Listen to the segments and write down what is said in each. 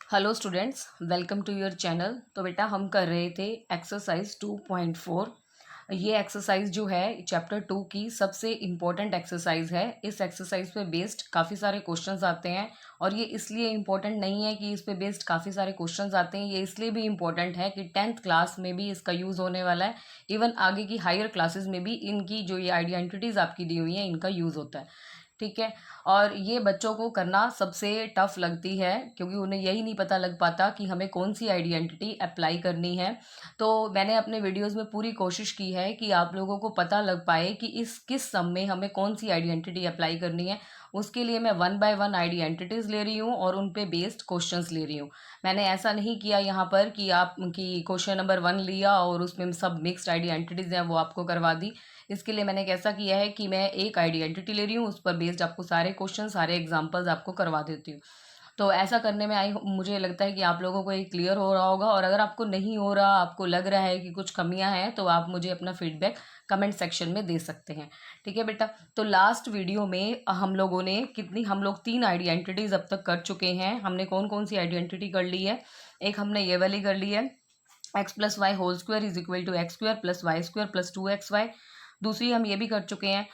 Hello students, welcome to your channel. तो बेटा हम कर रहे थे एक्सरसाइज 2.4। ये एक्सरसाइज जो है चैप्टर 2 की सबसे इम्पोर्टेंट एक्सरसाइज है। इस एक्सरसाइज पे बेस्ड काफ़ी सारे क्वेश्चंस आते हैं और ये इसलिए इम्पोर्टेंट नहीं है कि इस पे बेस्ड काफ़ी सारे क्वेश्चंस आते हैं, ये इसलिए भी इम्पोर्टेंट है कि 10th क्लास में भी इसका यूज़ होने वाला है। इवन आगे की हायर क्लासेस में भी इनकी जो ये आइडेंटिटीज़ आपकी दी हुई हैं इनका यूज़ होता है। ठीक है। और ये बच्चों को करना सबसे टफ लगती है क्योंकि उन्हें यही नहीं पता लग पाता कि हमें कौन सी आइडेंटिटी अप्लाई करनी है। तो मैंने अपने वीडियोस में पूरी कोशिश की है कि आप लोगों को पता लग पाए कि इस किस सम में हमें कौन सी आइडेंटिटी अप्लाई करनी है। उसके लिए मैं 1 बाय 1 आइडेंटिटीज़ ले रही हूँ और उन पे बेस्ड क्वेश्चंस ले रही हूँ। मैंने ऐसा नहीं किया यहाँ पर कि आप कि क्वेश्चन नंबर 1 लिया और उसमें सब मिक्स्ड आइडेंटिटीज़ हैं वो आपको करवा दी। इसके लिए मैंने कैसा किया है कि मैं एक आइडेंटिटी ले रही हूँ, उस पर बेस्ड आपको सारे क्वेश्चन सारे एग्जांपल्स आपको करवा देती हूँ। तो ऐसा करने में मुझे लगता है कि आप लोगों को ये क्लियर हो रहा होगा, और अगर आपको नहीं हो रहा, आपको लग रहा है कि कुछ कमियां हैं, तो आप मुझे अपना फीडबैक कमेंट सेक्शन में दे सकते हैं। ठीक है बेटा। तो लास्ट वीडियो में हम लोग 3 आइडेंटिटीज अब तक कर चुके हैं। हमने कौन कौन सी आइडेंटिटी कर ली है? एक हमने ये वाली कर ली है, X plus Y whole square is equal to X square plus Y square plus 2xy। दूसरी हम ये भी कर चुके हैं,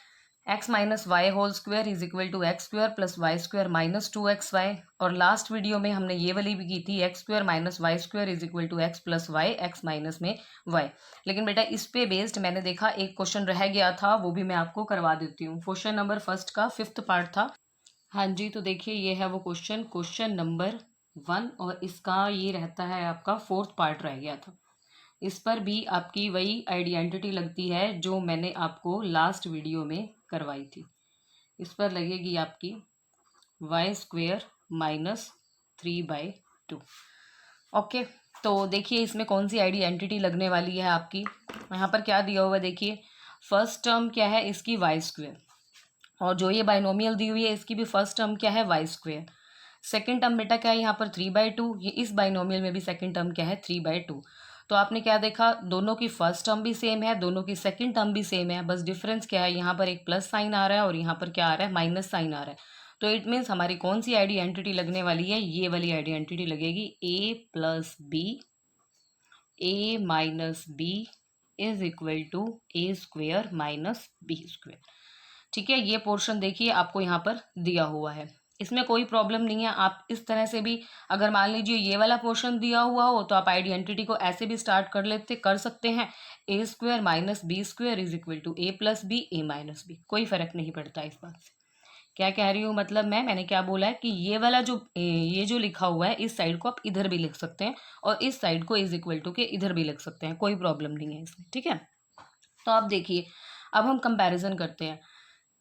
X minus Y whole square is equal to X square plus Y square minus 2xy। और लास्ट वीडियो में हमने ये वाली भी की थी, X square minus Y square is equal to X plus Y, X minus में वाई। लेकिन बेटा इस पे बेस्ड मैंने देखा एक क्वेश्चन रह गया था, वो भी मैं आपको करवा देती हूँ। क्वेश्चन नंबर फर्स्ट का 5th पार्ट था। हाँ जी, तो देखिए ये है वो क्वेश्चन नंबर 1, और इसका ये रहता है आपका 4th पार्ट रह गया था। इस पर भी आपकी वही आइडेंटिटी लगती है जो मैंने आपको लास्ट वीडियो में करवाई थी। इस पर लगेगी आपकी वाई स्क्वेयर माइनस 3/2। ओके। तो देखिए इसमें कौन सी आइडेंटिटी लगने वाली है आपकी। यहाँ पर क्या दिया हुआ है देखिए। फर्स्ट टर्म क्या है इसकी, वाई स्क्वेयर। और जो ये बाइनोमियल दी हुई है इसकी भी फर्स्ट टर्म क्या है, वाई स्क्वेयर। सेकेंड टर्म बेटा क्या है यहाँ पर 3/2। ये इस बाइनोमियल में भी सेकेंड टर्म क्या है, 3/2। तो आपने क्या देखा, दोनों की फर्स्ट टर्म भी सेम है, दोनों की सेकंड टर्म भी सेम है, बस डिफरेंस क्या है, यहाँ पर एक प्लस साइन आ रहा है और यहाँ पर क्या आ रहा है, माइनस साइन आ रहा है। तो इट मीन्स हमारी कौन सी आइडेंटिटी लगने वाली है, ये वाली आइडेंटिटी लगेगी, A plus B, A minus B is equal to A square minus B square. ठीक है। ये पोर्शन देखिए आपको यहाँ पर दिया हुआ है, इसमें कोई प्रॉब्लम नहीं है। आप इस तरह से भी, अगर मान लीजिए ये वाला पोर्शन दिया हुआ हो तो आप आइडेंटिटी को ऐसे भी स्टार्ट कर सकते हैं, A square minus B square is equal to A plus B, A minus B. कोई फर्क नहीं पड़ता इस बात से। क्या कह रही हूँ, मतलब मैंने क्या बोला है कि ये वाला ये जो लिखा हुआ है इस साइड को आप इधर भी लिख सकते हैं और इस साइड को इज इक्वल टू के इधर भी लिख सकते हैं, कोई प्रॉब्लम नहीं है इसमें। ठीक है। तो आप देखिए, अब हम कंपैरिजन करते हैं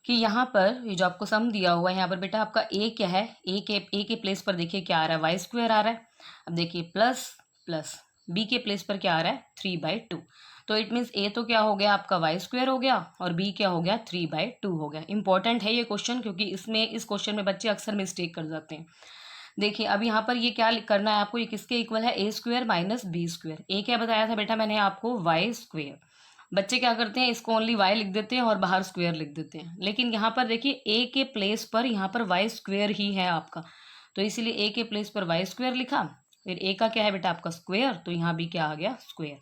कि यहाँ पर ये जो आपको सम दिया हुआ है, यहाँ पर बेटा आपका ए क्या है, ए के प्लेस पर देखिए क्या आ रहा है, वाई स्क्वायर आ रहा है। अब देखिए प्लस प्लस बी के प्लेस पर क्या आ रहा है, 3/2। तो इट मीन्स ए तो क्या हो गया आपका, वाई स्क्वायर हो गया, और बी क्या हो गया, 3/2 हो गया। इंपॉर्टेंट है ये क्वेश्चन क्योंकि इस क्वेश्चन में बच्चे अक्सर मिस्टेक कर जाते हैं। देखिए अब यहाँ पर ये क्या करना है आपको, ये किसके इक्वल है, ए स्क्वायर माइनस बी स्क्वायर। ए क्या बताया था बेटा मैंने आपको, वाई स्क्वायर। बच्चे क्या करते हैं, इसको ओनली वाई लिख देते हैं और बाहर स्क्वायर लिख देते हैं, लेकिन यहाँ पर देखिए ए के प्लेस पर यहाँ पर वाई स्क्वायर ही है आपका, तो इसीलिए ए के प्लेस पर वाई स्क्वायर लिखा। फिर ए का क्या है बेटा आपका स्क्वायर, तो यहाँ भी क्या आ गया, स्क्वायर।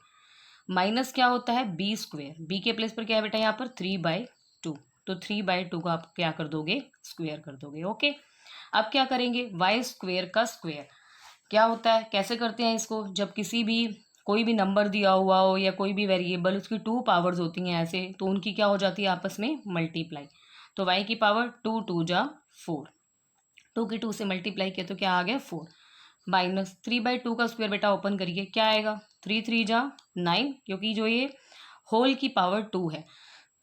माइनस क्या होता है, बी स्क्वायर। बी के प्लेस पर क्या है बेटा यहाँ पर 3/2, तो 3/2 का आप क्या कर दोगे, स्क्वायर कर दोगे। ओके। अब क्या करेंगे, वाई स्क्वायर का स्क्वायर क्या होता है, कैसे करते हैं इसको, जब कोई भी नंबर दिया हुआ हो या कोई भी वेरिएबल, उसकी 2 पावर्स होती हैं ऐसे, तो उनकी क्या हो जाती है आपस में मल्टीप्लाई। तो y की पावर 2 2 जा 4, 2 की 2 से मल्टीप्लाई किया तो क्या आ गया, 4 माइनस 3/2 का स्क्वायर बेटा ओपन करिए, क्या आएगा, 3 3 जा 9, क्योंकि जो ये होल की पावर 2 है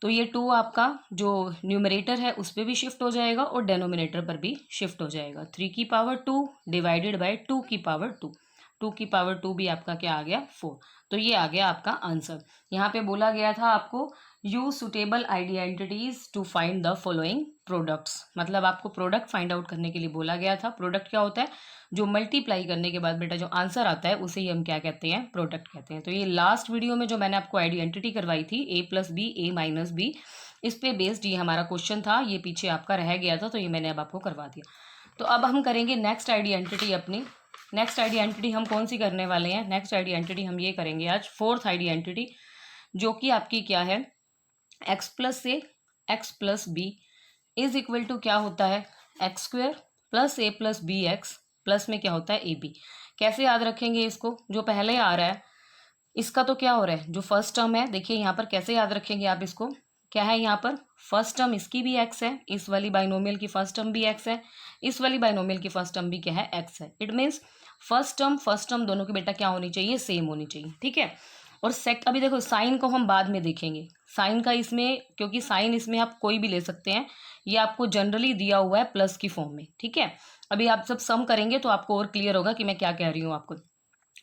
तो ये 2 आपका जो न्यूमरेटर है उस पर भी शिफ्ट हो जाएगा और डेनोमिनेटर पर भी शिफ्ट हो जाएगा। 3 की पावर 2 डिवाइडेड बाय 2 की पावर 2, 2 की पावर 2 भी आपका क्या आ गया, 4। तो ये आ गया आपका आंसर। यहाँ पे बोला गया था आपको use suitable identities to find the following products, मतलब आपको प्रोडक्ट फाइंड आउट करने के लिए बोला गया था। प्रोडक्ट क्या होता है, जो मल्टीप्लाई करने के बाद बेटा जो आंसर आता है उसे ही हम क्या कहते हैं, प्रोडक्ट कहते हैं। तो ये लास्ट वीडियो में जो मैंने आपको आइडेंटिटी करवाई थी, ए plus B, A minus B, इस पे बेस्ड ये हमारा क्वेश्चन था, ये पीछे आपका रह गया था, तो ये मैंने अब आपको करवा दिया। तो अब हम करेंगे नेक्स्ट आइडेंटिटी अपनी, नेक्स्ट आइडेंटिटी हम कौन सी करने वाले हैं? नेक्स्ट आइडेंटिटी हम ये करेंगे आज, फोर्थ आइडेंटिटी, जो कि आपकी क्या है, X plus A X plus B is equal to क्या होता है, X square plus A plus B X plus में क्या होता है, ए बी। कैसे याद रखेंगे इसको? जो पहले आ रहा है इसका तो क्या हो रहा है, जो फर्स्ट टर्म है, देखिए यहाँ पर कैसे याद रखेंगे आप इसको, क्या है यहाँ पर फर्स्ट टर्म इसकी भी एक्स है, इस वाली बाइनोमियल की फर्स्ट टर्म भी एक्स है, इस वाली बाइनोमियल की फर्स्ट टर्म भी क्या है, एक्स है। इट मीन्स फर्स्ट टर्म दोनों की बेटा क्या होनी चाहिए, सेम होनी चाहिए, ठीक है। और अभी देखो साइन को हम बाद में देखेंगे, साइन का इसमें, क्योंकि साइन इसमें आप कोई भी ले सकते हैं, ये आपको जनरली दिया हुआ है प्लस की फॉर्म में, ठीक है। अभी आप जब सम करेंगे तो आपको और क्लियर होगा कि मैं क्या कह रही हूँ आपको।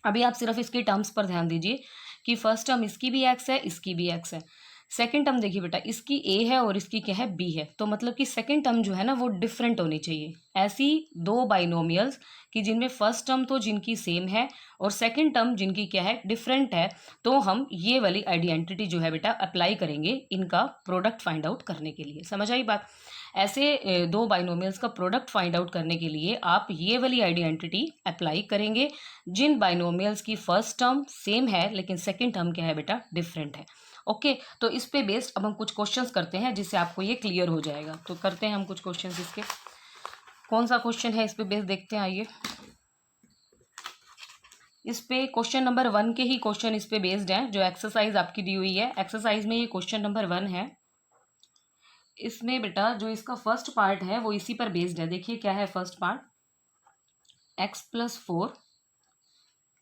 अभी आप सिर्फ इसकी टर्म्स पर ध्यान दीजिए कि फर्स्ट टर्म इसकी भी एक्स है, इसकी भी एक्स है। सेकंड टर्म देखिए बेटा, इसकी ए है और इसकी क्या है, बी है, तो मतलब कि सेकंड टर्म जो है ना वो डिफरेंट होनी चाहिए। ऐसी दो बाइनोमियल्स कि जिनमें फर्स्ट टर्म तो जिनकी सेम है और सेकंड टर्म जिनकी क्या है, डिफरेंट है, तो हम ये वाली आइडेंटिटी जो है बेटा अप्लाई करेंगे इनका प्रोडक्ट फाइंड आउट करने के लिए। समझ आई बात? ऐसे दो बाइनोमियल्स का प्रोडक्ट फाइंड आउट करने के लिए आप ये वाली आइडेंटिटी अप्लाई करेंगे, जिन बाइनोमियल्स की फर्स्ट टर्म सेम है लेकिन सेकंड टर्म क्या है बेटा, डिफरेंट है। ओके, तो इस पे बेस्ड अब हम कुछ क्वेश्चंस करते हैं जिससे आपको ये क्लियर हो जाएगा। तो करते हैं हम कुछ क्वेश्चंस इसके। कौन सा क्वेश्चन है इस पे बेस्ड, देखते हैं, आइए। इस पे क्वेश्चन नंबर 1 के ही क्वेश्चन इस पे बेस्ड है, जो एक्सरसाइज आपकी दी हुई है। एक्सरसाइज में ये क्वेश्चन नंबर 1 है। इसमें बेटा जो इसका फर्स्ट पार्ट है वो इसी पर बेस्ड है। देखिए क्या है फर्स्ट पार्ट, x+4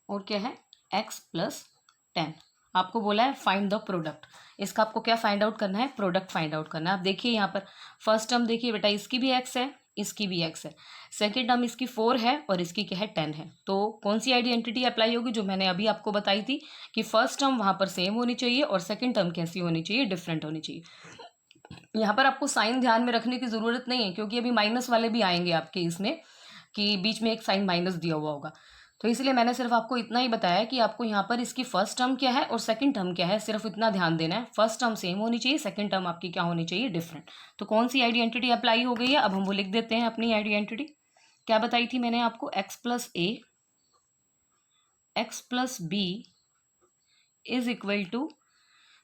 और क्या है, x+10। आपको बोला है फाइंड द प्रोडक्ट। इसका आपको क्या फाइंड आउट करना है, प्रोडक्ट फाइंड आउट करना है। आप देखिए यहाँ पर फर्स्ट टर्म देखिए बेटा, इसकी भी x है, इसकी भी x है। सेकेंड टर्म इसकी 4 है और इसकी क्या है, 10 है। तो कौन सी आइडेंटिटी अप्लाई होगी, जो मैंने अभी आपको बताई थी कि फर्स्ट टर्म वहाँ पर सेम होनी चाहिए और सेकेंड टर्म कैसी होनी चाहिए, डिफरेंट होनी चाहिए। यहाँ पर आपको साइन ध्यान में रखने की ज़रूरत नहीं है, क्योंकि अभी माइनस वाले भी आएंगे आपके इसमें, कि बीच में एक साइन माइनस दिया हुआ होगा। तो इसलिए मैंने सिर्फ आपको इतना ही बताया कि आपको यहाँ पर इसकी फर्स्ट टर्म क्या है और सेकंड टर्म क्या है, सिर्फ इतना ध्यान देना है। फर्स्ट टर्म सेम होनी चाहिए, सेकंड टर्म आपकी क्या होनी चाहिए, डिफरेंट। तो कौन सी आइडेंटिटी अप्लाई हो गई है, अब हम वो लिख देते हैं अपनी आइडेंटिटी। क्या बताई थी मैंने आपको, x+a x+b is equal to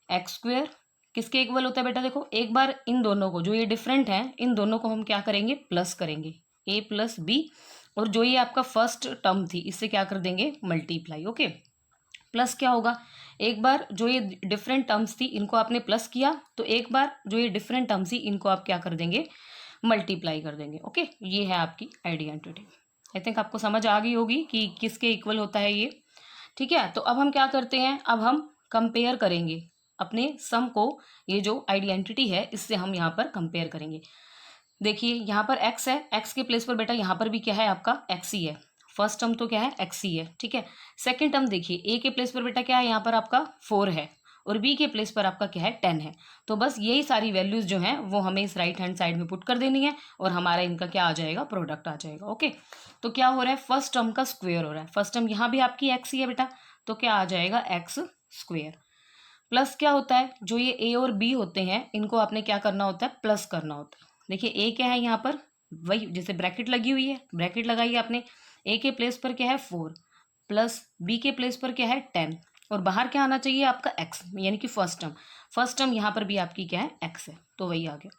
X square. किसके इक्वल होता है बेटा, देखो एक बार इन दोनों को, जो ये डिफरेंट है, इन दोनों को हम क्या करेंगे, प्लस करेंगे, a+b, और जो ये आपका फर्स्ट टर्म थी इससे क्या कर देंगे, मल्टीप्लाई। ओके, प्लस क्या होगा, एक बार जो ये डिफरेंट टर्म्स थी इनको आपने प्लस किया, तो एक बार जो ये डिफरेंट टर्म्स थी इनको आप क्या कर देंगे, मल्टीप्लाई कर देंगे। ओके, ये है आपकी आइडेंटिटी। आई थिंक आपको समझ आ गई होगी कि किसके इक्वल होता है ये, ठीक है। तो अब हम क्या करते हैं, अब हम कंपेयर करेंगे अपने सम को, ये जो आइडेंटिटी है इससे हम यहाँ पर कंपेयर करेंगे। देखिए यहाँ पर x है, x के प्लेस पर बेटा यहाँ पर भी क्या है, आपका x ही है। फर्स्ट टर्म तो क्या है, x ही है, ठीक है। सेकंड टर्म देखिए, a के प्लेस पर बेटा क्या है, यहाँ पर आपका 4 है और b के प्लेस पर आपका क्या है, 10 है। तो बस यही सारी वैल्यूज जो हैं वो हमें इस राइट हैंड साइड में पुट कर देनी है और हमारा इनका क्या आ जाएगा, प्रोडक्ट आ जाएगा। ओके, तो क्या हो रहा है, फर्स्ट टर्म का स्क्वेयर हो रहा है। फर्स्ट टर्म यहाँ भी आपकी x ही है बेटा, तो क्या आ जाएगा, x²। प्लस क्या होता है, जो ये a और b होते हैं इनको आपने क्या करना होता है, प्लस करना होता है। देखिए a क्या है यहाँ पर, वही जैसे ब्रैकेट लगी हुई है, ब्रैकेट लगाइए आपने, a के प्लेस पर क्या है 4 प्लस b के प्लेस पर क्या है 10, और बाहर क्या आना चाहिए आपका x, यानी कि फर्स्ट टर्म यहाँ पर भी आपकी क्या है, x है, तो वही आ गया।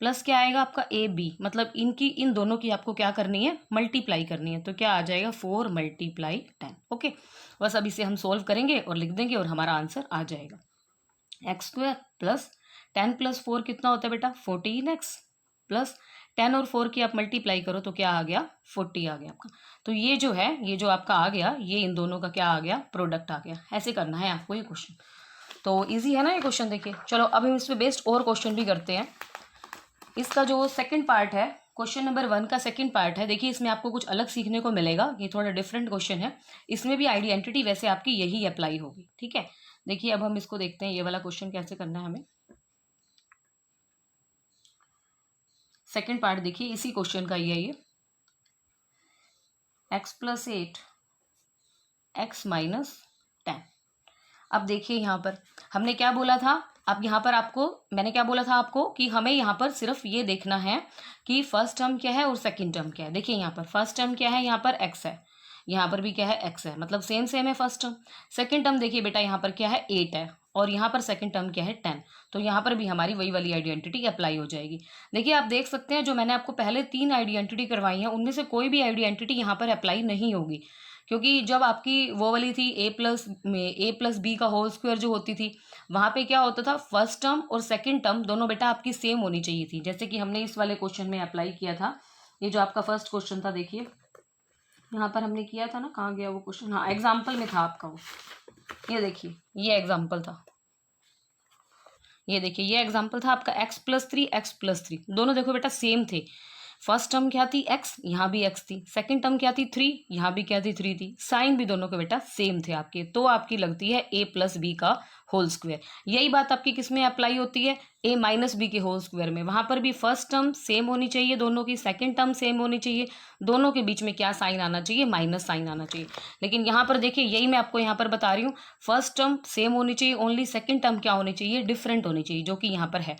प्लस क्या आएगा आपका a b, मतलब इनकी इन दोनों की आपको क्या करनी है, मल्टीप्लाई करनी है, तो क्या आ जाएगा 4 × 10। ओके, बस अब इसे हम सोल्व करेंगे और लिख देंगे और हमारा आंसर आ जाएगा। x² प्लस 10 + 4 कितना होता है बेटा, 14x, प्लस 10 और 4 की आप मल्टीप्लाई करो तो क्या आ गया, 40 आ गया आपका। तो ये जो है, ये जो आपका आ गया, ये इन दोनों का क्या आ गया, प्रोडक्ट आ गया। ऐसे करना है आपको ये क्वेश्चन। तो इजी है ना ये क्वेश्चन। देखिए चलो अब हम इस पर बेस्ड और क्वेश्चन भी करते हैं। इसका जो सेकंड पार्ट है, क्वेश्चन नंबर 1 का सेकंड पार्ट है, देखिए इसमें आपको कुछ अलग सीखने को मिलेगा, ये थोड़ा डिफरेंट क्वेश्चन है। इसमें भी आइडेंटिटी वैसे आपकी यही अप्लाई होगी, ठीक है। देखिए अब हम इसको देखते हैं, ये वाला क्वेश्चन कैसे करना है हमें। सेकंड पार्ट देखिए इसी क्वेश्चन का ही है ये, x+8 x - 10। अब देखिए यहाँ पर हमने क्या बोला था, अब यहाँ पर आपको मैंने क्या बोला था आपको कि हमें यहाँ पर सिर्फ ये देखना है कि फर्स्ट टर्म क्या है और सेकंड टर्म क्या है। देखिए यहाँ पर फर्स्ट टर्म क्या है, यहाँ पर x है, यहाँ पर भी क्या है x है, मतलब सेम सेम है फर्स्ट टर्म। सेकंड टर्म देखिए बेटा यहाँ पर क्या है 8 है और यहाँ पर सेकंड टर्म क्या है 10, तो यहाँ पर भी हमारी वही वाली आइडेंटिटी अप्लाई हो जाएगी। देखिए आप देख सकते हैं जो मैंने आपको पहले 3 आइडेंटिटी करवाई है उनमें से कोई भी आइडेंटिटी यहाँ पर अप्लाई नहीं होगी, क्योंकि जब आपकी वो वाली थी a प्लस बी का होल स्क्वायर जो होती थी, वहाँ पे क्या होता था फर्स्ट टर्म और सेकंड टर्म दोनों बेटा आपकी सेम होनी चाहिए थी, जैसे कि हमने इस वाले क्वेश्चन में अप्लाई किया था। ये जो आपका फर्स्ट क्वेश्चन था देखिए यहाँ पर हमने किया था ना, कहाँ गया वो क्वेश्चन, हाँ एग्जाम्पल में था आपका वो, ये देखिए ये एग्जाम्पल था, ये देखिए ये एग्जाम्पल था आपका x+3 दोनों देखो बेटा सेम थे। फर्स्ट टर्म क्या थी x, यहाँ भी x थी, सेकंड टर्म क्या थी 3, यहाँ भी क्या थी 3 थी, साइन भी दोनों के बेटा सेम थे आपके, तो आपकी लगती है a+b का होल स्क्वायर। यही बात आपकी किस में अप्लाई होती है, a-b के होल स्क्वायर में। वहां पर भी फर्स्ट टर्म सेम होनी चाहिए दोनों की, सेकंड टर्म सेम होनी चाहिए, दोनों के बीच में क्या साइन आना चाहिए, माइनस साइन आना चाहिए। लेकिन यहाँ पर देखिए यही मैं आपको यहाँ पर बता रही हूँ, फर्स्ट टर्म सेम होनी चाहिए, ओनली सेकंड टर्म क्या होनी चाहिए, डिफरेंट होनी चाहिए, जो कि यहाँ पर है।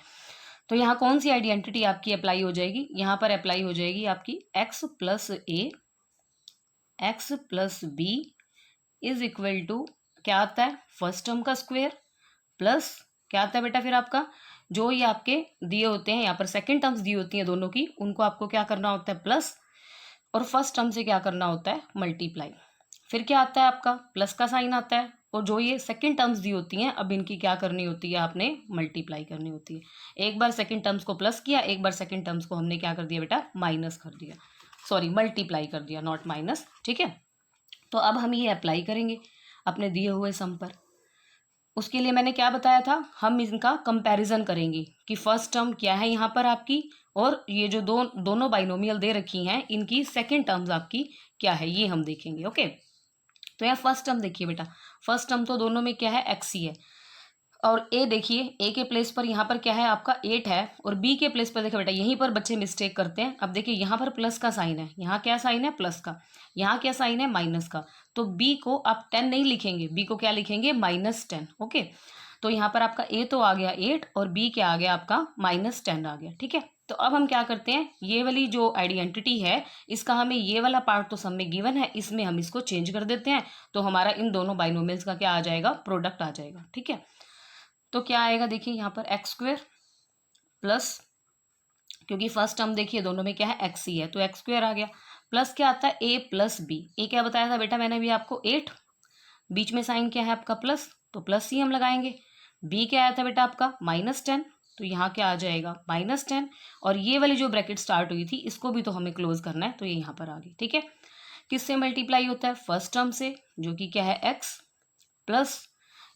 तो यहाँ कौन सी आइडेंटिटी आपकी अप्लाई हो जाएगी, यहाँ पर अप्लाई हो जाएगी आपकी x+a इज इक्वल टू क्या आता है फर्स्ट टर्म का स्क्वायर प्लस क्या आता है बेटा फिर आपका जो ये आपके दिए होते हैं यहाँ पर सेकंड टर्म्स दी होती हैं दोनों की, उनको आपको क्या करना होता है प्लस, और फर्स्ट टर्म से क्या करना होता है मल्टीप्लाई। फिर क्या आता है आपका प्लस का साइन आता है, और जो ये सेकंड टर्म्स दी होती हैं अब इनकी क्या करनी होती है, आपने मल्टीप्लाई करनी होती है। एक बार सेकंड टर्म्स को प्लस किया, एक बार सेकंड टर्म्स को हमने क्या कर दिया बेटा माइनस कर दिया, सॉरी मल्टीप्लाई कर दिया, नॉट माइनस, ठीक है। तो अब हम ये अप्लाई करेंगे अपने दिए हुए सम पर। उसके लिए मैंने क्या बताया था, हम इनका कंपैरिजन करेंगे कि फर्स्ट टर्म क्या है यहाँ पर आपकी, और ये जो दोनों बाइनोमियल दे रखी हैं इनकी सेकंड टर्म्स आपकी क्या है, ये हम देखेंगे। ओके, तो यहाँ फर्स्ट टर्म देखिए बेटा, फर्स्ट टर्म तो दोनों में क्या है x ही है, और a देखिए a के प्लेस पर यहाँ पर क्या है आपका 8 है, और b के प्लेस पर देखिए बेटा यहीं पर बच्चे मिस्टेक करते हैं। अब देखिए यहाँ पर प्लस का साइन है, यहाँ क्या साइन है प्लस का, यहाँ क्या साइन है माइनस का, तो b को आप 10 नहीं लिखेंगे, b को क्या लिखेंगे -10। ओके, तो यहाँ पर आपका a तो आ गया 8 और b क्या आ गया आपका -10 आ गया, ठीक है। तो अब हम क्या करते हैं, ये वाली जो आइडेंटिटी है इसका हमें ये वाला पार्ट तो सब में गिवन है, इसमें हम इसको चेंज कर देते हैं, तो हमारा इन दोनों बाइनोमियल्स का क्या आ जाएगा, प्रोडक्ट आ जाएगा, ठीक है। तो क्या आएगा देखिए यहाँ पर x² प्लस, क्योंकि फर्स्ट टर्म देखिए दोनों में क्या है x ही है तो x² आ गया, प्लस क्या आता है a+b, a क्या बताया था बेटा मैंने भी आपको 8, बीच में साइन क्या है आपका प्लस, तो प्लस ही हम लगाएंगे। b क्या आया था बेटा आपका -10, तो यहाँ क्या आ जाएगा -10, और ये वाली जो ब्रैकेट स्टार्ट हुई थी इसको भी तो हमें क्लोज करना है, तो ये यहाँ पर आ गई, ठीक है। किससे मल्टीप्लाई होता है, फर्स्ट टर्म से, जो कि क्या है x, प्लस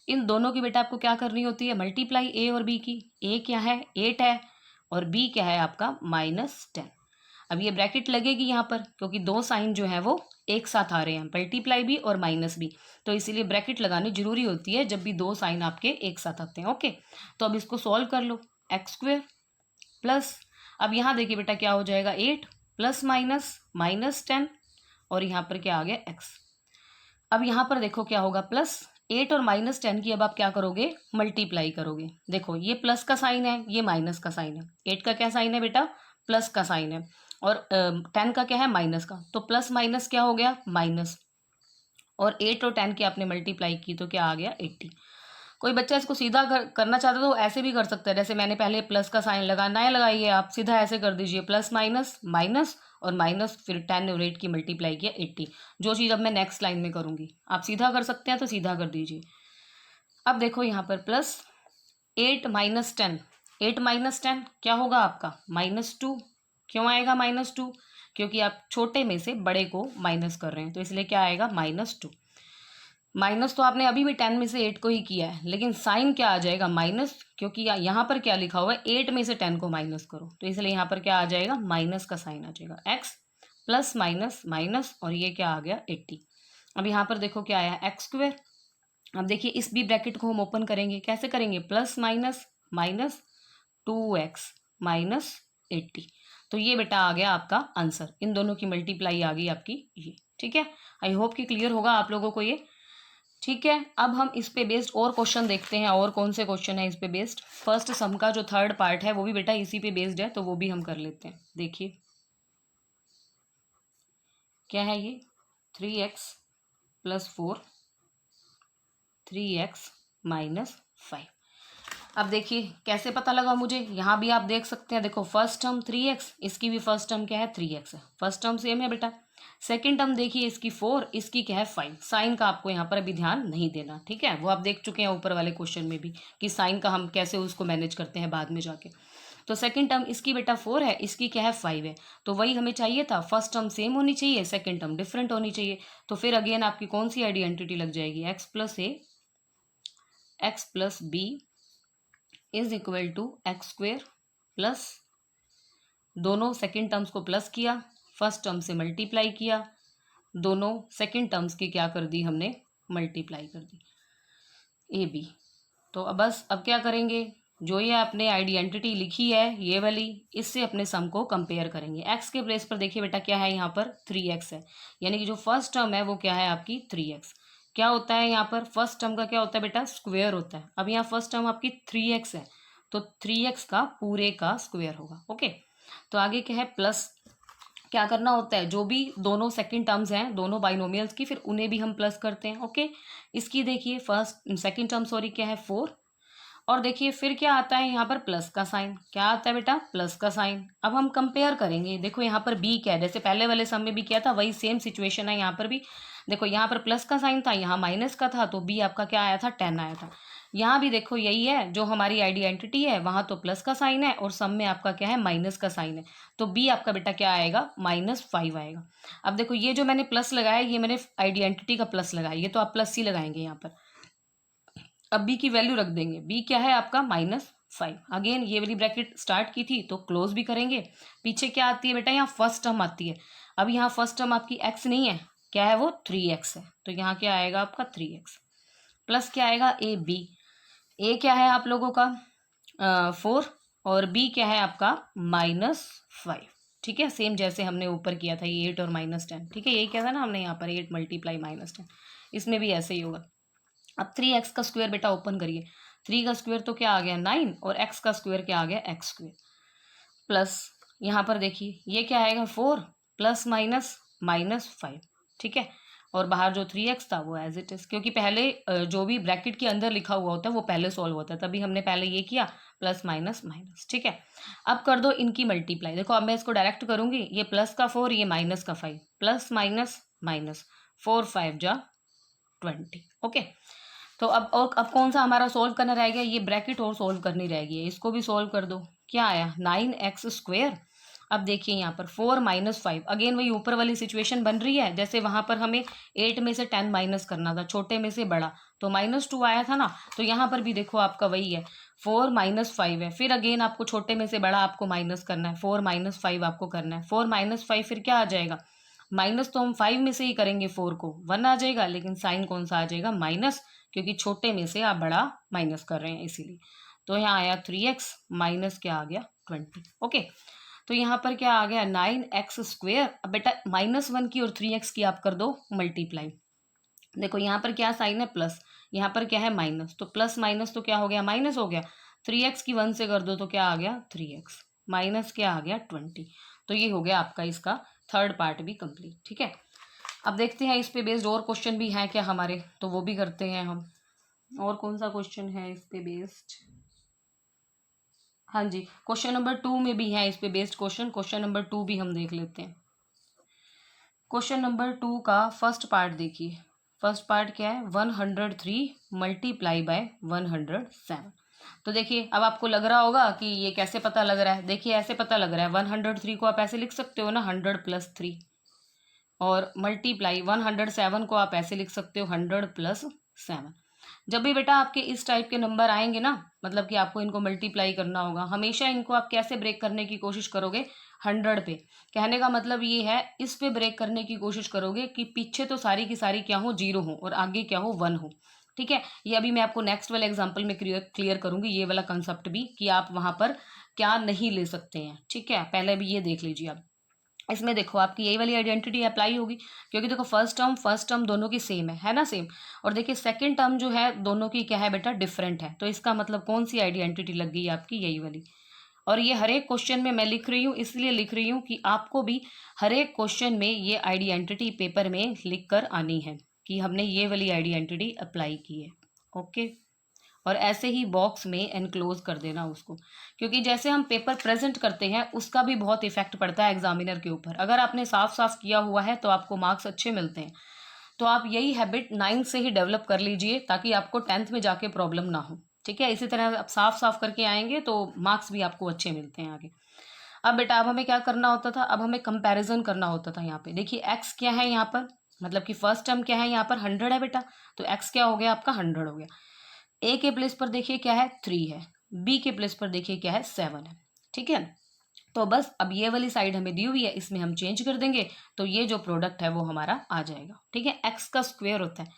इन दोनों की बेटा आपको क्या करनी होती है मल्टीप्लाई, a और b की। a क्या है 8 है और b क्या है आपका -10। अब ये ब्रैकेट लगेगी यहाँ पर क्योंकि दो साइन जो है वो एक साथ आ रहे हैं, मल्टीप्लाई भी और माइनस भी, तो इसीलिए ब्रैकेट लगानी जरूरी होती है जब भी दो साइन आपके एक साथ आते हैं। ओके, तो अब इसको सॉल्व कर लो, x² प्लस, अब यहाँ देखिए बेटा क्या हो जाएगा 8 प्लस माइनस -10, और यहाँ पर क्या आ गया x। अब यहाँ पर देखो क्या होगा, प्लस 8 और -10 की अब आप क्या करोगे मल्टीप्लाई करोगे। देखो ये प्लस का साइन है, ये माइनस का साइन है, 8 का क्या साइन है बेटा प्लस का साइन है, और 10 का क्या है माइनस का, तो प्लस माइनस क्या हो गया माइनस, और 8 और 10 की आपने मल्टीप्लाई की तो क्या आ गया 80। कोई बच्चा इसको सीधा करना चाहता है तो ऐसे भी कर सकता है, जैसे मैंने पहले प्लस का साइन लगाना है लगाइए, आप सीधा ऐसे कर दीजिए, प्लस माइनस माइनस और माइनस, फिर 10 और 8 की मल्टीप्लाई किया 80। जो चीज़ अब मैं नेक्स्ट लाइन में करूँगी आप सीधा कर सकते हैं तो सीधा कर दीजिए। अब देखो यहाँ पर प्लस 8 -10, 8 -10 क्या होगा आपका -2। क्यों आएगा -2, क्योंकि आप छोटे में से बड़े को माइनस कर रहे हैं, तो इसलिए क्या आएगा -2। माइनस तो आपने अभी भी 10 में से 8 को ही किया है, लेकिन साइन क्या आ जाएगा माइनस, क्योंकि यहाँ पर क्या लिखा हुआ है 8 में से 10 को माइनस करो, तो इसलिए यहाँ पर क्या आ जाएगा माइनस का साइन आ जाएगा, x प्लस माइनस माइनस, और ये क्या आ गया 80। अब यहाँ पर देखो क्या आया x²। अब देखिए इस भी ब्रैकेट को हम ओपन करेंगे, कैसे करेंगे, plus minus minus 2x minus 80, तो ये बेटा आ गया आपका आंसर, इन दोनों की मल्टीप्लाई आ गई आपकी ये, ठीक है। आई होप कि क्लियर होगा आप लोगों को ये, ठीक है। अब हम इस पे बेस्ड और क्वेश्चन देखते हैं, और कौन से क्वेश्चन है इस पे बेस्ड। फर्स्ट सम का जो थर्ड पार्ट है वो भी बेटा इसी पे बेस्ड है, तो वो भी हम कर लेते हैं। देखिए क्या है ये, 3x+4 3x-5। अब देखिए कैसे पता लगा मुझे, यहाँ भी आप देख सकते हैं, देखो फर्स्ट टर्म 3x, इसकी भी फर्स्ट टर्म क्या है 3x है, फर्स्ट टर्म सेम है बेटा। सेकंड टर्म देखिए इसकी 4, इसकी क्या है 5। साइन का आपको यहाँ पर अभी ध्यान नहीं देना, ठीक है, वो आप देख चुके हैं ऊपर वाले क्वेश्चन में भी कि साइन का हम कैसे उसको मैनेज करते हैं बाद में जाके। तो सेकंड टर्म इसकी बेटा 4 है, इसकी क्या है 5 है, तो वही हमें चाहिए था, फर्स्ट टर्म सेम होनी चाहिए, सेकंड टर्म डिफरेंट होनी चाहिए। तो फिर अगेन आपकी कौन सी आइडेंटिटी लग जाएगी, x+b is equal to x² plus, दोनों सेकेंड टर्म्स को प्लस किया, फर्स्ट टर्म से मल्टीप्लाई किया, दोनों सेकेंड टर्म्स की क्या कर दी हमने, मल्टीप्लाई कर दी, ab। तो अब बस अब क्या करेंगे, जो ये आपने आइडेंटिटी लिखी है ये वाली, इससे अपने सम को कंपेयर करेंगे। x के प्लेस पर देखिए बेटा क्या है, यहाँ पर 3x है, यानी कि जो फर्स्ट टर्म है वो क्या है आपकी 3x। क्या होता है यहाँ पर, फर्स्ट टर्म का क्या होता है बेटा, स्क्वायर होता है। अब यहाँ फर्स्ट टर्म आपकी 3x है, तो 3x का पूरे का स्क्वायर होगा। ओके, तो आगे क्या है, प्लस क्या करना होता है, जो भी दोनों सेकंड टर्म्स हैं दोनों बाइनोमियल्स की, फिर उन्हें भी हम प्लस करते हैं। ओके, इसकी देखिए फर्स्ट सेकंड टर्म सॉरी क्या है 4, और देखिए फिर क्या आता है यहाँ पर प्लस का साइन, क्या आता है बेटा प्लस का साइन। अब हम कंपेयर करेंगे, देखो यहाँ पर b क्या है, जैसे पहले वाले सम में भी किया था वही सेम सिचुएशन है यहाँ पर भी। देखो यहाँ पर प्लस का साइन था, यहाँ माइनस का था, तो b आपका क्या आया था 10 आया था। यहाँ भी देखो यही है, जो हमारी आइडेंटिटी है वहाँ तो प्लस का साइन है और सम में आपका क्या है माइनस का साइन है, तो b आपका बेटा क्या आएगा -5 आएगा। अब देखो ये जो मैंने प्लस लगाया ये मैंने आइडेंटिटी का प्लस लगाया, ये तो आप प्लस ही लगाएंगे यहाँ पर। अब b की वैल्यू रख देंगे, b क्या है आपका -5। अगेन ये वाली ब्रैकेट स्टार्ट की थी तो क्लोज भी करेंगे। पीछे क्या आती है बेटा, यहाँ फर्स्ट टर्म आती है। अब यहाँ फर्स्ट टर्म आपकी x नहीं है, क्या है वो 3x है, तो यहाँ क्या आएगा आपका 3x प्लस क्या आएगा ab। a क्या है आप लोगों का 4 और b क्या है आपका -5। ठीक है, सेम जैसे हमने ऊपर किया था ये 8 और -10। ठीक है, ये क्या था ना हमने यहाँ पर 8 × -10, इसमें भी ऐसे ही होगा। अब 3x का स्क्वायर बेटा ओपन करिए, 3 का स्क्वायर तो क्या आ गया 9 और x का स्क्वायर क्या आ गया x² प्लस यहाँ पर देखिए ये क्या आएगा 4 प्लस माइनस -5। ठीक है, और बाहर जो 3x था वो एज इट इज, क्योंकि पहले जो भी ब्रैकेट के अंदर लिखा हुआ होता है वो पहले सॉल्व होता है, तभी हमने पहले ये किया प्लस माइनस माइनस। ठीक है, अब कर दो इनकी मल्टीप्लाई। देखो अब मैं इसको डायरेक्ट करूंगी, ये प्लस का 4 ये माइनस का 5, प्लस माइनस माइनस 4 5 जा 20। ओके, तो अब कौन सा हमारा सोल्व करना रह गया, ये ब्रैकेट और सोल्व करनी रह गई है, इसको भी सोल्व कर दो। क्या आया 9x²। अब देखिए यहाँ पर 4 - 5, अगेन वही ऊपर वाली सिचुएशन बन रही है, जैसे वहां पर हमें 8 में से 10 माइनस करना था, छोटे में से बड़ा, तो -2 आया था ना, तो यहाँ पर भी देखो आपका वही है 4 - 5 है, फिर अगेन आपको छोटे में से बड़ा आपको माइनस करना है, 4 - 5 आपको करना है। 4 - 5 फिर क्या आ जाएगा, माइनस तो हम 5 में से ही करेंगे, 4 को 1 आ जाएगा, लेकिन साइन कौन सा आ जाएगा माइनस, क्योंकि छोटे में से आप बड़ा माइनस कर रहे हैं इसीलिए। तो यहाँ आया 3x माइनस क्या आ गया 20। ओके, तो यहाँ पर क्या आ गया 9x²। अब बेटा -1 की और 3x की आप कर दो मल्टीप्लाई। देखो यहाँ पर क्या साइन है प्लस, यहाँ पर क्या है माइनस, तो प्लस माइनस तो क्या हो गया माइनस हो गया। 3x की 1 से कर दो तो क्या आ गया 3x माइनस क्या आ गया 20। तो ये हो गया आपका इसका थर्ड पार्ट भी कंप्लीट। ठीक है, अब देखते हैं इस पे बेस्ड और क्वेश्चन भी हैं क्या हमारे, तो वो भी करते हैं हम। और कौन सा क्वेश्चन है इस पे बेस्ड, हाँ जी क्वेश्चन नंबर 2 में भी है इस पे बेस्ड क्वेश्चन, क्वेश्चन नंबर 2 भी हम देख लेते हैं। क्वेश्चन नंबर 2 का फर्स्ट पार्ट देखिए, फर्स्ट पार्ट क्या है 103 मल्टीप्लाई बाय 107। तो देखिए अब आपको लग रहा होगा कि ये कैसे पता लग रहा है, देखिए ऐसे पता लग रहा है 103 को आप ऐसे लिख सकते हो ना 100 + 3, और मल्टीप्लाई 107 को आप ऐसे लिख सकते हो 100 + 7। जब भी बेटा आपके इस टाइप के नंबर आएंगे ना, मतलब कि आपको इनको मल्टीप्लाई करना होगा, हमेशा इनको आप कैसे ब्रेक करने की कोशिश करोगे 100 पे। कहने का मतलब ये है इस पे ब्रेक करने की कोशिश करोगे कि पीछे तो सारी की सारी क्या हो 0 हो और आगे क्या हो 1 हो। ठीक है, ये अभी मैं आपको नेक्स्ट वाले एग्जाम्पल में क्लियर करूंगी ये वाला कंसेप्ट भी, कि आप वहां पर क्या नहीं ले सकते हैं। ठीक है, पहले भी ये देख लीजिए आप। इसमें देखो आपकी यही वाली आइडेंटिटी अप्लाई होगी, क्योंकि देखो फर्स्ट टर्म दोनों की सेम है ना सेम, और देखिए सेकंड टर्म जो है दोनों की क्या है बेटा डिफरेंट है, तो इसका मतलब कौन सी आइडेंटिटी लग गई आपकी यही वाली। और ये हर एक क्वेश्चन में मैं लिख रही हूँ, इसलिए लिख रही हूँ कि आपको भी हर एक क्वेश्चन में ये आइडेंटिटी पेपर में लिख कर आनी है कि हमने ये वाली आइडेंटिटी अप्लाई की है। ओके, और ऐसे ही बॉक्स में एनक्लोज कर देना उसको, क्योंकि जैसे हम पेपर प्रेजेंट करते हैं उसका भी बहुत इफेक्ट पड़ता है एग्जामिनर के ऊपर। अगर आपने साफ साफ किया हुआ है तो आपको मार्क्स अच्छे मिलते हैं। तो आप यही हैबिट 9th से ही डेवलप कर लीजिए ताकि आपको 10th में जाके प्रॉब्लम ना हो। ठीक है, इसी तरह आप साफ साफ करके आएंगे तो मार्क्स भी आपको अच्छे मिलते हैं आगे। अब बेटा अब हमें क्या करना होता था, अब हमें कंपैरिजन करना होता था। यहाँ पे देखिए एक्स क्या है, यहाँ पर मतलब कि फर्स्ट टर्म क्या है, यहाँ पर 100 है बेटा, तो एक्स क्या हो गया आपका 100 हो गया। ए के प्लेस पर देखिए क्या है 3 है, बी के प्लेस पर देखिए क्या है 7 है। ठीक है, तो बस अब ये वाली साइड हमें दी हुई है, इसमें हम चेंज कर देंगे तो ये जो प्रोडक्ट है वो हमारा आ जाएगा। ठीक है, एक्स का स्क्वायर होता है,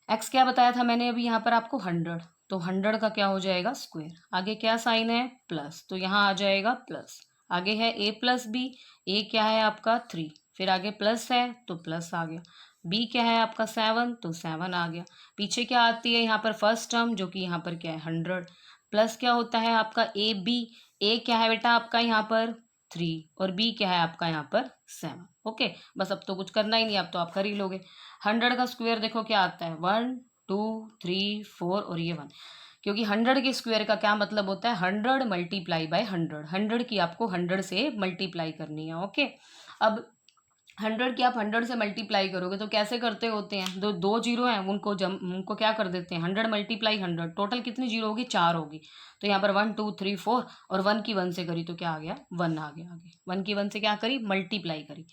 एक्स क्या बताया था मैंने अभी यहाँ पर आपको 100, तो 100 का क्या हो जाएगा स्क्वायर। आगे क्या साइन है प्लस, तो यहाँ आ जाएगा प्लस। आगे है ए प्लस बी, ए क्या है आपका 3, फिर आगे प्लस है तो प्लस आ गया। बी क्या है आपका 7, तो 7 आ गया। पीछे क्या आती है यहाँ पर फर्स्ट टर्म जो कि यहाँ पर क्या है 100, प्लस क्या होता है आपका ए बी, ए क्या है बेटा आपका यहाँ पर 3 और बी क्या है आपका यहाँ पर 7। ओके, बस अब तो कुछ करना ही नहीं, अब तो आप कर ही लोगे। 100 का स्क्वायर देखो क्या आता है 1 2 3 4 और ये 1, क्योंकि 100 के स्क्वायर का क्या मतलब होता है 100 मल्टीप्लाई बाय 100, 100 की आपको 100 से मल्टीप्लाई करनी है। ओके, अब 100 की आप 100 से मल्टीप्लाई करोगे तो कैसे करते होते हैं, दो दो जीरो हैं उनको क्या कर देते हैं 100 मल्टीप्लाई 100, टोटल कितनी जीरो होगी 4 होगी। तो यहाँ पर 1 2 3 4 और 1 की 1 से करी तो क्या आ गया 1 आ गया। आगे 1 की 1 से क्या करी मल्टीप्लाई करी,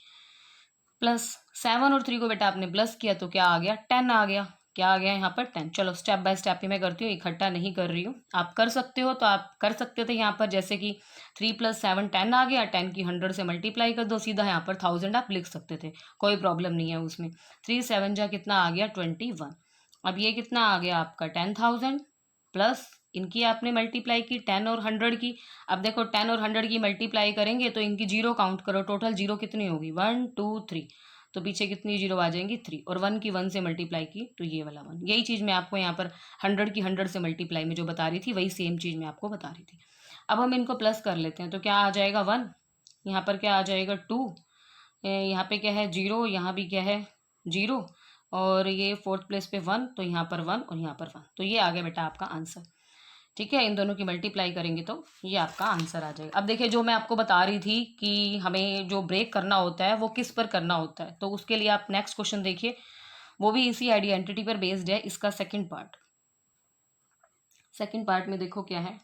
प्लस 7 और 3 को बेटा आपने प्लस किया तो क्या आ गया 10 आ गया। क्या आ गया यहाँ पर 10। चलो स्टेप बाय स्टेप ही मैं करती हूँ, इकट्ठा नहीं कर रही हूँ, आप कर सकते हो तो आप कर सकते थे यहाँ पर, जैसे कि 3 + 7 10 आ गया, 10 की 100 से मल्टीप्लाई कर दो, सीधा यहाँ पर 1000 आप लिख सकते थे, कोई प्रॉब्लम नहीं है उसमें। 3 7 जा कितना आ गया 21। अब ये कितना आ गया आपका 10,000 प्लस इनकी आपने मल्टीप्लाई की 10 और 100 की। अब देखो 10 और 100 की मल्टीप्लाई करेंगे तो इनकी जीरो काउंट करो, टोटल जीरो कितनी होगी 1 2 3, तो पीछे कितनी जीरो आ जाएंगी 3, और 1 की 1 से मल्टीप्लाई की तो ये वाला 1। यही चीज़ मैं आपको यहाँ पर 100 की 100 से मल्टीप्लाई में जो बता रही थी वही सेम चीज़ मैं आपको बता रही थी। अब हम इनको प्लस कर लेते हैं तो क्या आ जाएगा 1, यहाँ पर क्या आ जाएगा 2, यहाँ पे क्या है 0, यहाँ भी क्या है 0, और ये फोर्थ प्लेस पे 1, तो यहाँ पर 1 और यहाँ पर 1, तो ये आ गया बेटा आपका आंसर। ठीक है, इन दोनों की मल्टीप्लाई करेंगे तो ये आपका आंसर आ जाएगा। अब देखिए जो मैं आपको बता रही थी कि हमें जो ब्रेक करना होता है वो किस पर करना होता है, तो उसके लिए आप नेक्स्ट क्वेश्चन देखिए, वो भी इसी आइडेंटिटी पर बेस्ड है, इसका सेकंड पार्ट में देखो क्या है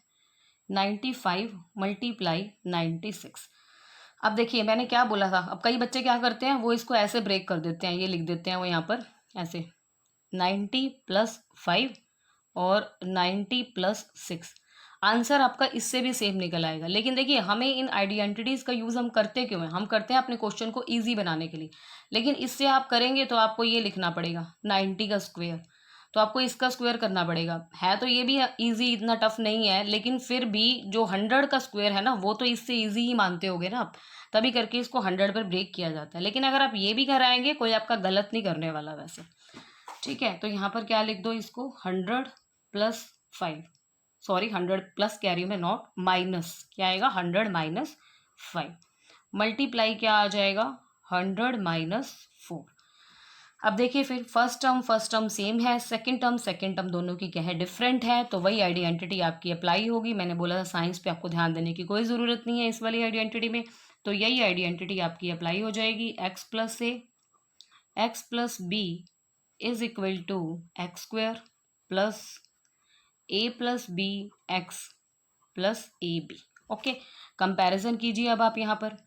95 × 96। अब देखिए मैंने क्या बोला था, अब कई बच्चे क्या करते हैं वो इसको ऐसे ब्रेक कर देते हैं, ये लिख देते हैं वो यहाँ पर ऐसे 90 + 5 और 90 + 6, आंसर आपका इससे भी सेम निकल आएगा। लेकिन देखिए हमें इन आइडेंटिटीज़ का यूज़ हम करते क्यों हैं, हम करते हैं अपने क्वेश्चन को इजी बनाने के लिए, लेकिन इससे आप करेंगे तो आपको ये लिखना पड़ेगा 90 का स्क्वायर, तो आपको इसका स्क्वायर करना पड़ेगा। है तो ये भी इजी, इतना टफ नहीं है, लेकिन फिर भी जो 100 का स्क्वायर है ना वो तो इससे इजी ही मानते होगे ना आप, तभी करके इसको 100 पर ब्रेक किया जाता है। लेकिन अगर आप ये भी कराएंगे कोई आपका गलत नहीं करने वाला वैसे। ठीक है, तो यहाँ पर क्या लिख दो इसको 100 + 5, सॉरी 100 प्लस कह रही हूँ मैं, नॉट माइनस, क्या आएगा 100 - 5, मल्टीप्लाई क्या आ जाएगा 100 - 4। अब देखिए फिर फर्स्ट टर्म सेम है, सेकंड टर्म दोनों की क्या है डिफरेंट है, तो वही आइडेंटिटी आपकी अप्लाई होगी। मैंने बोला था साइंस पे आपको ध्यान देने की कोई ज़रूरत नहीं है इस वाली आइडेंटिटी में, तो यही आइडेंटिटी आपकी अप्लाई हो जाएगी। x + a x + b is equal to x² plus a + b x + ab। Okay, comparison कीजिए अब आप यहाँ पर,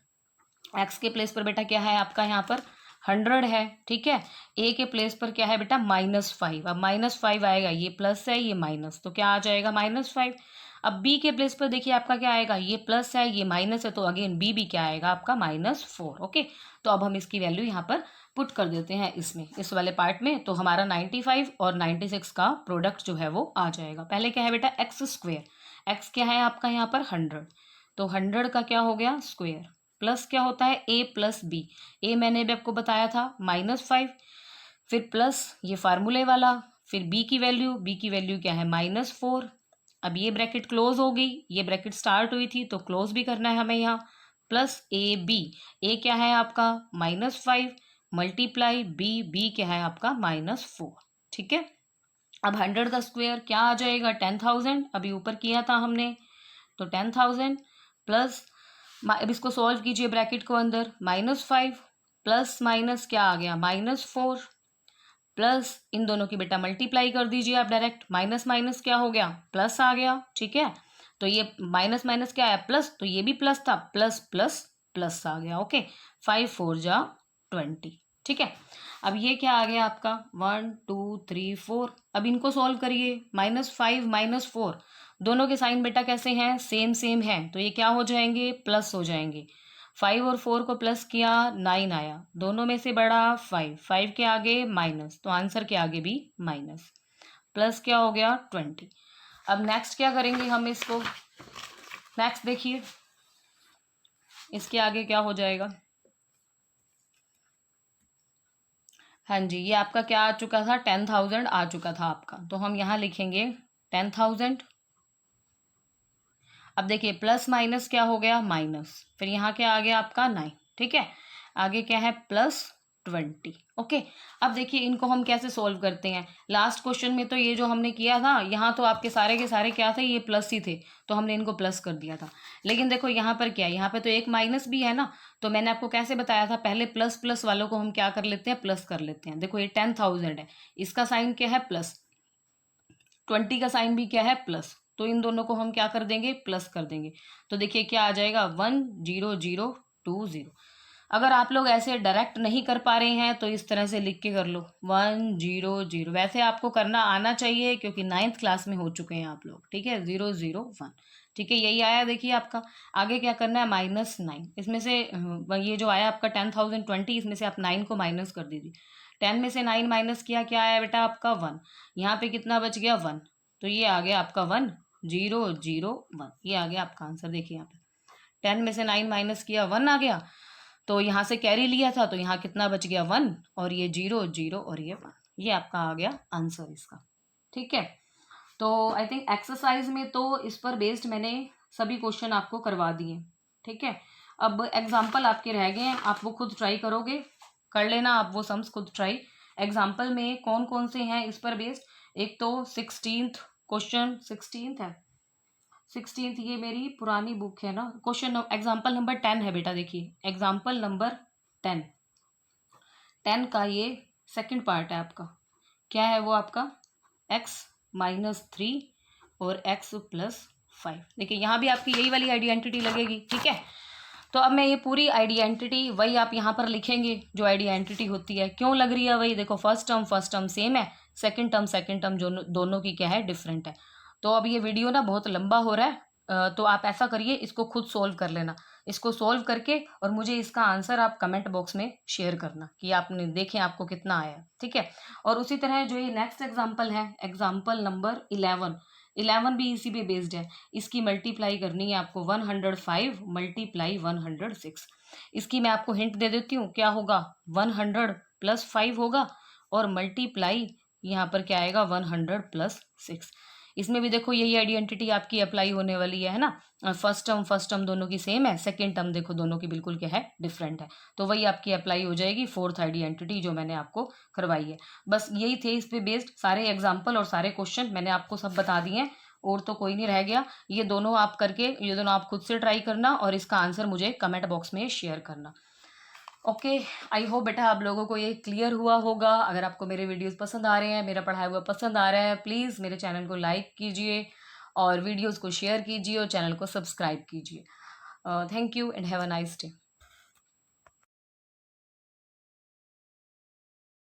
x के प्लेस पर बेटा क्या है आपका यहाँ पर 100 है। ठीक है, a के प्लेस पर क्या है बेटा -5, अब -5 आएगा, ये प्लस है ये माइनस, तो क्या आ जाएगा -5। अब b के प्लेस पर देखिए आपका क्या आएगा, ये प्लस है ये माइनस है, तो अगेन b भी क्या आएगा आपका -4। ओके, तो अब हम इसकी वैल्यू यहाँ पर पुट कर देते हैं इसमें, इस वाले पार्ट में, तो हमारा 95 और 96 का प्रोडक्ट जो है वो आ जाएगा। पहले क्या है बेटा x², x क्या है आपका यहाँ पर 100, तो 100 का क्या हो गया स्क्वायर, प्लस क्या होता है a + b, a मैंने भी आपको बताया था -5, फिर प्लस ये फार्मूले वाला, फिर b की वैल्यू क्या है -4, अब ये ब्रैकेट क्लोज हो गई, ये ब्रैकेट स्टार्ट हुई थी तो क्लोज भी करना है हमें यहाँ, प्लस ए बी, ए क्या है आपका -5 मल्टीप्लाई बी, बी क्या है आपका -4। ठीक है, अब 100 का स्क्वायर क्या आ जाएगा 10,000, अभी ऊपर किया था हमने, तो 10,000 प्लस, अब इसको सॉल्व कीजिए ब्रैकेट को अंदर, -5 प्लस माइनस क्या आ गया -4 प्लस इन दोनों की बेटा मल्टीप्लाई कर दीजिए आप डायरेक्ट, माइनस माइनस क्या हो गया प्लस आ गया। ठीक है, तो ये माइनस माइनस क्या है प्लस, तो ये भी प्लस था, प्लस प्लस प्लस आ गया। ओके, 5 4 जा 20। ठीक है, अब ये क्या आ गया आपका 1 2 3 4, अब इनको सॉल्व करिए, -5 -4 दोनों के साइन बेटा कैसे हैं, सेम सेम है, तो ये क्या हो जाएंगे प्लस हो जाएंगे। 5 और 4 को प्लस किया 9 आया, दोनों में से बड़ा 5, 5 के आगे माइनस, तो आंसर के आगे भी माइनस, प्लस क्या हो गया 20। अब नेक्स्ट क्या करेंगे हम इसको, नेक्स्ट देखिए इसके आगे क्या हो जाएगा। हाँ जी, ये आपका क्या आ चुका था 10,000 आ चुका था आपका, तो हम यहाँ लिखेंगे 10,000। अब देखिए प्लस माइनस क्या हो गया माइनस, फिर यहाँ क्या आ गया आपका 9। ठीक है, आगे क्या है +20। ओके, अब देखिए इनको हम कैसे सॉल्व करते हैं। लास्ट क्वेश्चन में तो ये जो हमने किया था, यहाँ तो आपके सारे के सारे क्या थे, ये प्लस ही थे, तो हमने इनको प्लस कर दिया था। लेकिन देखो यहाँ पर क्या है, यहाँ पे तो एक माइनस भी है ना, तो मैंने आपको कैसे बताया था, पहले प्लस प्लस वालों को हम क्या कर लेते हैं, प्लस कर लेते हैं। देखो ये 10,000 है, इसका साइन क्या है प्लस, 20 का साइन भी क्या है प्लस, तो इन दोनों को हम क्या कर देंगे प्लस कर देंगे, तो देखिए क्या आ जाएगा 10020। अगर आप लोग ऐसे डायरेक्ट नहीं कर पा रहे हैं तो इस तरह से लिख के कर लो 100, वैसे आपको करना आना चाहिए क्योंकि 9th क्लास में हो चुके हैं आप लोग। ठीक है, 001। ठीक है, यही आया देखिए आपका। आगे क्या करना है -9, इसमें से ये जो आया आपका 10,020, इसमें से आप 9 को माइनस कर दीजिए। 10 में से 9 माइनस किया, क्या आया बेटा आपका 1, यहाँ पे कितना बच गया 1, तो ये आ गया आपका 1001, ये आ गया आपका आंसर। देखिए यहाँ पे 10 में से 9 माइनस किया 1 आ गया, तो यहाँ से कैरी लिया था, तो यहाँ कितना बच गया 1, और ये 0 और ये 1, ये आपका आ गया आंसर इसका। ठीक है, तो आई थिंक एक्सरसाइज में तो इस पर बेस्ड मैंने सभी क्वेश्चन आपको करवा दिए। ठीक है, अब एग्जाम्पल आपके रह गए हैं, आप वो खुद ट्राई करोगे, कर लेना आप वो सम्स खुद ट्राई। एग्जाम्पल में कौन कौन से हैं इस पर बेस्ड, एक तो 16th क्वेश्चन, 16th है, 16th ये मेरी पुरानी बुक है ना, क्वेश्चन एग्जाम्पल नंबर 10 है बेटा। देखिए एग्जाम्पल नंबर 10 का ये सेकंड पार्ट है आपका, क्या है वो आपका x-3 और x+5। देखिए यहाँ भी आपकी यही वाली आइडेंटिटी लगेगी। ठीक है, तो अब मैं ये पूरी आइडेंटिटी वही आप यहाँ पर लिखेंगे जो आइडेंटिटी होती है, क्यों लग रही है वही, देखो फर्स्ट टर्म सेम है, सेकंड टर्म जो दोनों की क्या है डिफरेंट है। तो अब ये वीडियो ना बहुत लंबा हो रहा है, तो आप ऐसा करिए इसको खुद सोल्व कर लेना, इसको सोल्व करके और मुझे इसका आंसर आप कमेंट बॉक्स में शेयर करना कि आपने देखें आपको कितना आया। ठीक है, और उसी तरह जो ये नेक्स्ट एग्जाम्पल है, एग्जाम्पल नंबर 11 भी इसी पे बेस्ड है। इसकी मल्टीप्लाई करनी है आपको 105 मल्टीप्लाई 106। इसकी मैं आपको हिंट दे देती हूँ, क्या होगा 100 + 5 होगा, और मल्टीप्लाई यहाँ पर क्या आएगा 100 + 6। इसमें भी देखो यही आइडेंटिटी आपकी अप्लाई होने वाली है ना, फर्स्ट टर्म दोनों की सेम है, सेकेंड टर्म देखो दोनों की बिल्कुल क्या है डिफरेंट है, तो वही आपकी अप्लाई हो जाएगी फोर्थ आइडेंटिटी जो मैंने आपको करवाई है। बस यही थे इस पे बेस्ड सारे एग्जाम्पल और सारे क्वेश्चन मैंने आपको सब बता दिए हैं, और तो कोई नहीं रह गया। ये दोनों आप करके, ये दोनों आप खुद से ट्राई करना और इसका आंसर मुझे कमेंट बॉक्स में शेयर करना। ओके, आई होप बेटा आप लोगों को ये क्लियर हुआ होगा। अगर आपको मेरे वीडियोस पसंद आ रहे हैं, मेरा पढ़ाया हुआ पसंद आ रहा है, प्लीज़ मेरे चैनल को लाइक कीजिए और वीडियोस को शेयर कीजिए और चैनल को सब्सक्राइब कीजिए। Thank you and have a nice day.